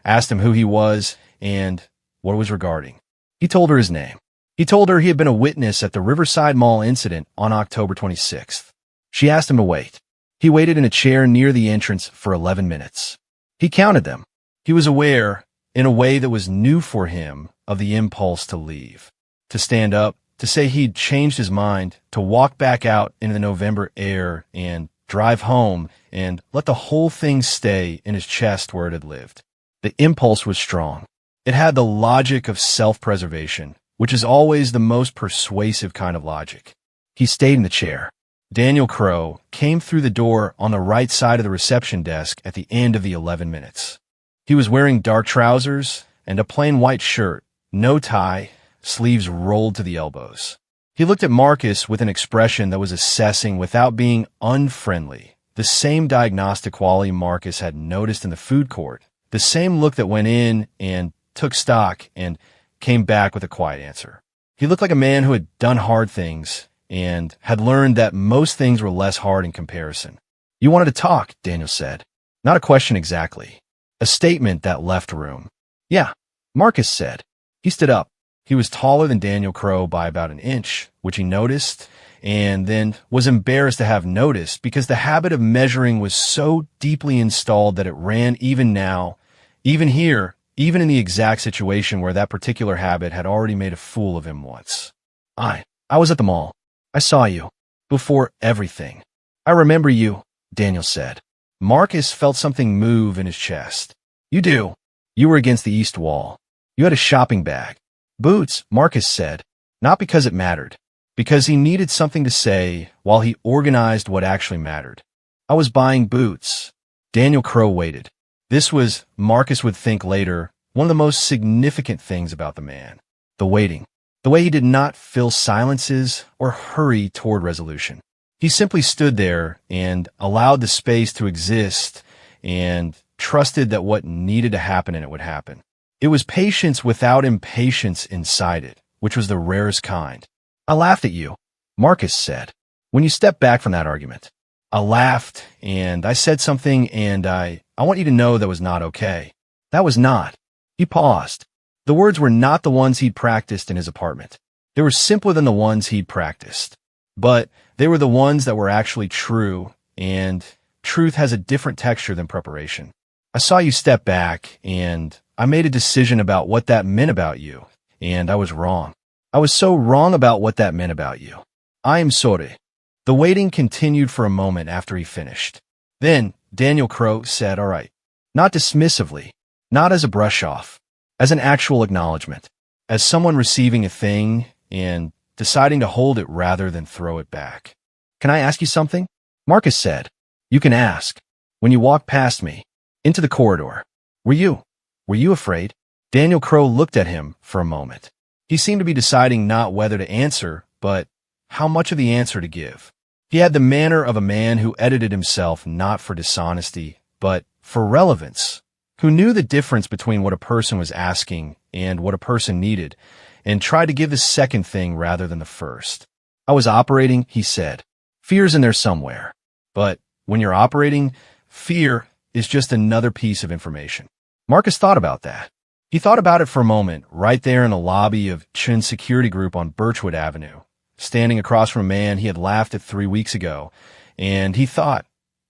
asked him who he was and what it was regarding. He told her his name. He told her he had been a witness at the Riverside Mall incident on October 26th. She asked him to wait. He waited in a chair near the entrance for 11 minutes. He counted them. He was aware, in a way that was new for him, of the impulse to leave, to stand up, to say he'd changed his mind, to walk back out into the November air and drive home and let the whole thing stay in his chest where it had lived. The impulse was strong. It had the logic of self-preservation, which is always the most persuasive kind of logic. He stayed in the chair. Daniel Crow came through the door on the right side of the reception desk at the end of the 11 minutes. He was wearing dark trousers and a plain white shirt, no tie, sleeves rolled to the elbows. He looked at Marcus with an expression that was assessing without being unfriendly, the same diagnostic quality Marcus had noticed in the food court, the same look that went in and took stock and came back with a quiet answer. He looked like a man who had done hard things and had learned that most things were less hard in comparison. "You wanted to talk," Daniel said. Not a question exactly. A statement that left room. "Yeah," Marcus said. He stood up. He was taller than Daniel Crow by about an inch, which he noticed, and then was embarrassed to have noticed because the habit of measuring was so deeply installed that it ran even now, even here, even in the exact situation where that particular habit had already made a fool of him once. I was at the mall. I saw you. Before everything. I remember you," Daniel said. Marcus felt something move in his chest. "You do. You were against the east wall. You had a shopping bag. Boots," Marcus said, not because it mattered, because he needed something to say while he organized what actually mattered. "I was buying boots." Daniel Crow waited. This was, Marcus would think later, one of the most significant things about the man. The waiting. The way he did not fill silences or hurry toward resolution. He simply stood there and allowed the space to exist and trusted that what needed to happen and it would happen. It was patience without impatience inside it, which was the rarest kind. "I laughed at you," Marcus said, "when you stepped back from that argument. I laughed and I said something and I want you to know that was not okay. That was not." He paused. The words were not the ones he'd practiced in his apartment. They were simpler than the ones he'd practiced. But they were the ones that were actually true, and truth has a different texture than preparation. "I saw you step back, and I made a decision about what that meant about you, and I was wrong. I was so wrong about what that meant about you. I am sorry." The waiting continued for a moment after he finished. Then Daniel Crow said, "All right," not dismissively, not as a brush-off, as an actual acknowledgement, as someone receiving a thing and deciding to hold it rather than throw it back. "Can I ask you something?" Marcus said. "You can ask. When you walked past me, into the corridor, were you afraid?" Daniel Crow looked at him for a moment. He seemed to be deciding not whether to answer, but how much of the answer to give. He had the manner of a man who edited himself not for dishonesty, but for relevance, who knew the difference between what a person was asking and what a person needed, and tried to give the second thing rather than the first. "I was operating," he said. "Fear's in there somewhere. But when you're operating, fear is just another piece of information." Marcus thought about that. He thought about it for a moment, right there in the lobby of Chen Security Group on Birchwood Avenue, standing across from a man he had laughed at 3 weeks ago, and he thought,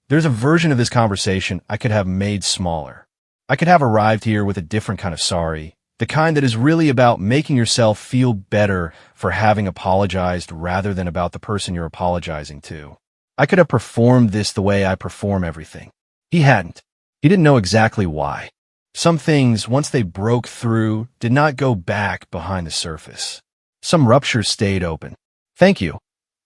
there's a version of this conversation I could have made smaller. I could have arrived here with a different kind of sorry, the kind that is really about making yourself feel better for having apologized rather than about the person you're apologizing to. I could have performed this the way I perform everything. He hadn't. He didn't know exactly why. Some things, once they broke through, did not go back behind the surface. Some ruptures stayed open. "Thank you,"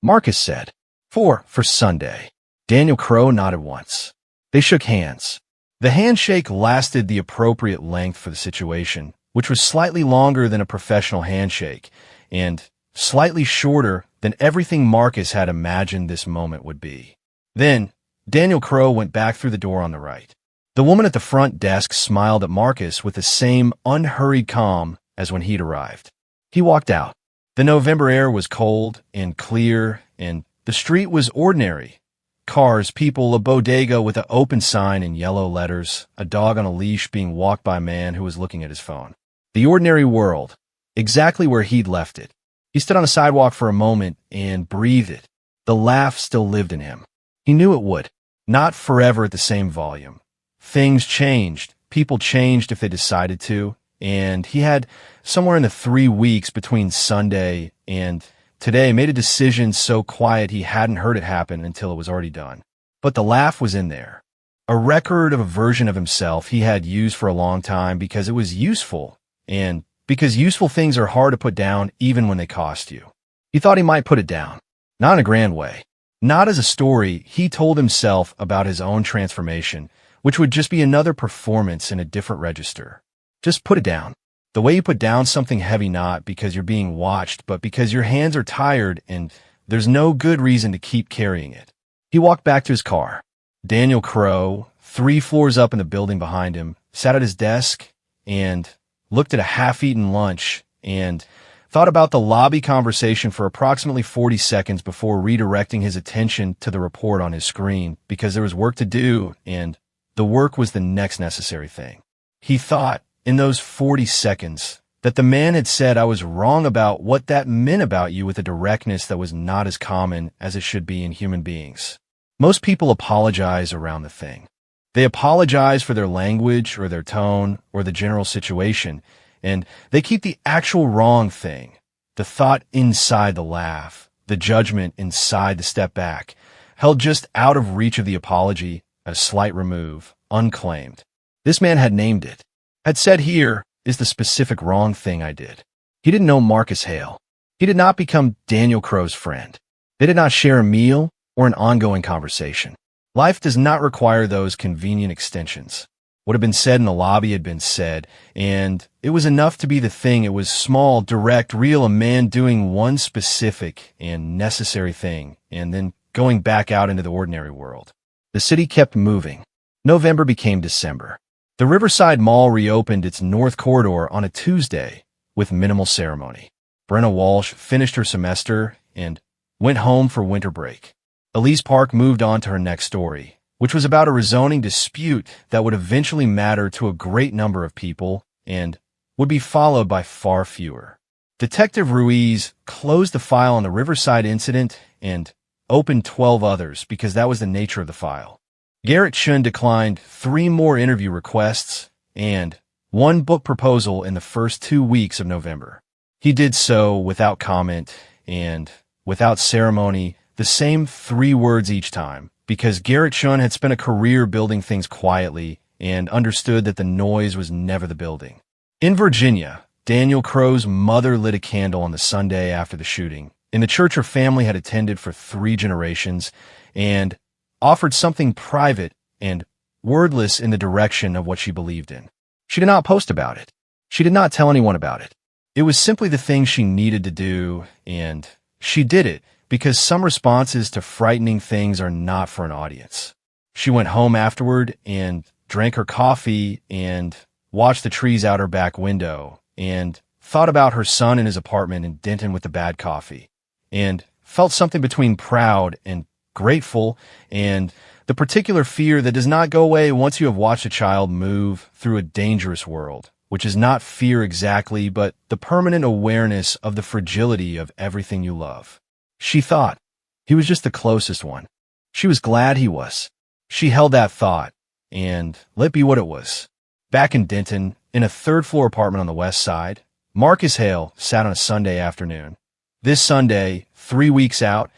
Marcus said. For Sunday." Daniel Crow nodded once. They shook hands. The handshake lasted the appropriate length for the situation, which was slightly longer than a professional handshake, and slightly shorter than everything Marcus had imagined this moment would be. Then, Daniel Crow went back through the door on the right. The woman at the front desk smiled at Marcus with the same unhurried calm as when he'd arrived. He walked out. The November air was cold and clear, and the street was ordinary. Cars, people, a bodega with an open sign in yellow letters, a dog on a leash being walked by a man who was looking at his phone. The ordinary world, exactly where he'd left it. He stood on the sidewalk for a moment and breathed it. The laugh still lived in him. He knew it would, not forever at the same volume. Things changed. People changed if they decided to, and he had, somewhere in the 3 weeks between Sunday and today, made a decision so quiet he hadn't heard it happen until it was already done. But the laugh was in there. A record of a version of himself he had used for a long time because it was useful, and because useful things are hard to put down even when they cost you. He thought he might put it down. Not in a grand way. Not as a story he told himself about his own transformation, which would just be another performance in a different register. Just put it down. The way you put down something heavy, not because you're being watched, but because your hands are tired and there's no good reason to keep carrying it. He walked back to his car. Daniel Crow, 3 floors up in the building behind him, sat at his desk and looked at a half-eaten lunch and thought about the lobby conversation for approximately 40 seconds before redirecting his attention to the report on his screen because there was work to do and the work was the next necessary thing. He thought, in those 40 seconds, that the man had said I was wrong about what that meant about you with a directness that was not as common as it should be in human beings. Most people apologize around the thing. They apologize for their language or their tone or the general situation, and they keep the actual wrong thing, the thought inside the laugh, the judgment inside the step back, held just out of reach of the apology, a slight remove, unclaimed. This man had named it. Had said, "Here is the specific wrong thing I did." He didn't know Marcus Hale. He did not become Daniel Crow's friend. They did not share a meal or an ongoing conversation. Life does not require those convenient extensions. What had been said in the lobby had been said, and it was enough to be the thing. It was small, direct, real, a man doing one specific and necessary thing, and then going back out into the ordinary world. The city kept moving. November became December. The Riverside Mall reopened its North Corridor on a Tuesday with minimal ceremony. Brenna Walsh finished her semester and went home for winter break. Elise Park moved on to her next story, which was about a rezoning dispute that would eventually matter to a great number of people and would be followed by far fewer. Detective Ruiz closed the file on the Riverside incident and opened 12 others because that was the nature of the file. Garrett Shun declined 3 more interview requests and 1 book proposal in the first 2 weeks of November. He did so without comment and without ceremony, the same 3 words each time, because Garrett Shun had spent a career building things quietly and understood that the noise was never the building. In Virginia, Daniel Crow's mother lit a candle on the Sunday after the shooting in the church her family had attended for 3 generations and offered something private and wordless in the direction of what she believed in. She did not post about it. She did not tell anyone about it. It was simply the thing she needed to do, and she did it because some responses to frightening things are not for an audience. She went home afterward and drank her coffee and watched the trees out her back window and thought about her son in his apartment in Denton with the bad coffee and felt something between proud and grateful, and the particular fear that does not go away once you have watched a child move through a dangerous world, which is not fear exactly, but the permanent awareness of the fragility of everything you love. She thought he was just the closest one. She was glad he was. She held that thought, and let it be what it was. Back in Denton, in a 3rd-floor apartment on the west side, Marcus Hale sat on a Sunday afternoon. This Sunday, 3 weeks out,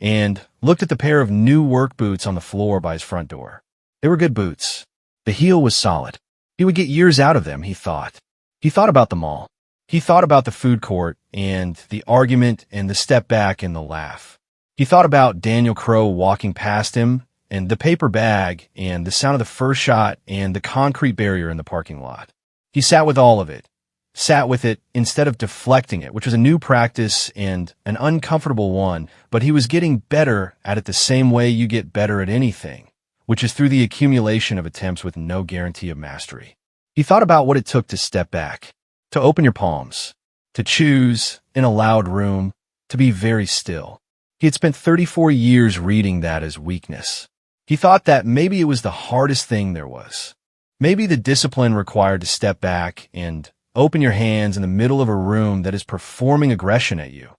and looked at the pair of new work boots on the floor by his front door. They were good boots. The heel was solid. He would get years out of them, he thought. He thought about them all. He thought about the food court and the argument and the step back and the laugh. He thought about Daniel Crow walking past him and the paper bag and the sound of the first shot and the concrete barrier in the parking lot. He sat with all of it, sat with it instead of deflecting it, which was a new practice and an uncomfortable one, but he was getting better at it the same way you get better at anything, which is through the accumulation of attempts with no guarantee of mastery. He thought about what it took to step back, to open your palms, to choose in a loud room, to be very still. He had spent 34 years reading that as weakness. He thought that maybe it was the hardest thing there was. Maybe the discipline required to step back and open your hands in the middle of a room that is performing aggression at you.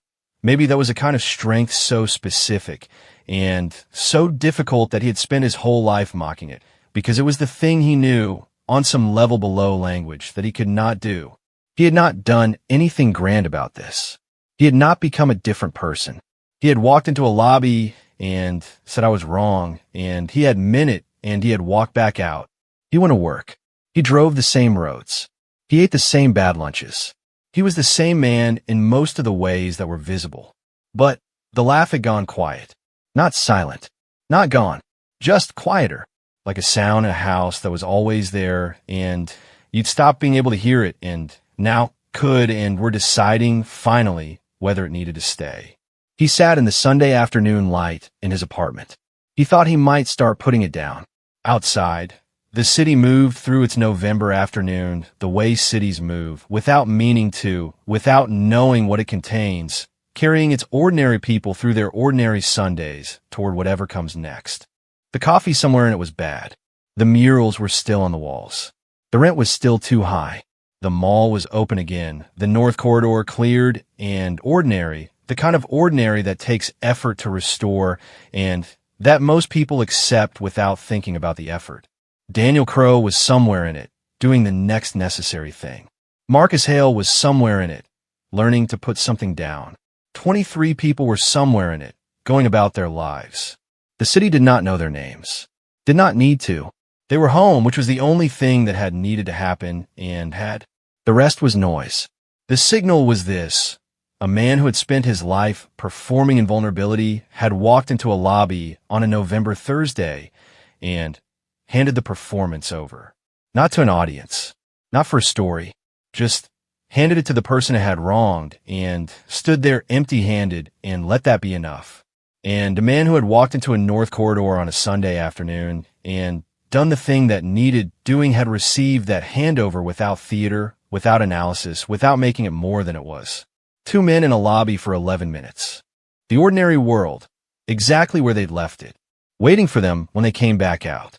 Maybe that was a kind of strength so specific and so difficult that he had spent his whole life mocking it, because it was the thing he knew on some level below language that he could not do. He had not done anything grand about this. He had not become a different person. He had walked into a lobby and said I was wrong, and he had meant it, and he had walked back out. He went to work. He drove the same roads. He ate the same bad lunches. He was the same man in most of the ways that were visible. But the laugh had gone quiet. Not silent. Not gone. Just quieter. Like a sound in a house that was always there, and you'd stopped being able to hear it, and now could and were deciding, finally, whether it needed to stay. He sat in the Sunday afternoon light in his apartment. He thought he might start putting it down. Outside, the city moved through its November afternoon the way cities move, without meaning to, without knowing what it contains, carrying its ordinary people through their ordinary Sundays toward whatever comes next. The coffee somewhere in it was bad. The murals were still on the walls. The rent was still too high. The mall was open again, the North Corridor cleared, and ordinary, the kind of ordinary that takes effort to restore and that most people accept without thinking about the effort. Daniel Crow was somewhere in it, doing the next necessary thing. Marcus Hale was somewhere in it, learning to put something down. 23 people were somewhere in it, going about their lives. The city did not know their names. Did not need to. They were home, which was the only thing that had needed to happen, and had. The rest was noise. The signal was this. A man who had spent his life performing invulnerability had walked into a lobby on a November Thursday and handed the performance over. Not to an audience, not for a story, just handed it to the person it had wronged and stood there empty-handed and let that be enough. And a man who had walked into a North Corridor on a Sunday afternoon and done the thing that needed doing had received that handover without theater, without analysis, without making it more than it was. 2 men in a lobby for 11 minutes. The ordinary world, exactly where they'd left it, waiting for them when they came back out.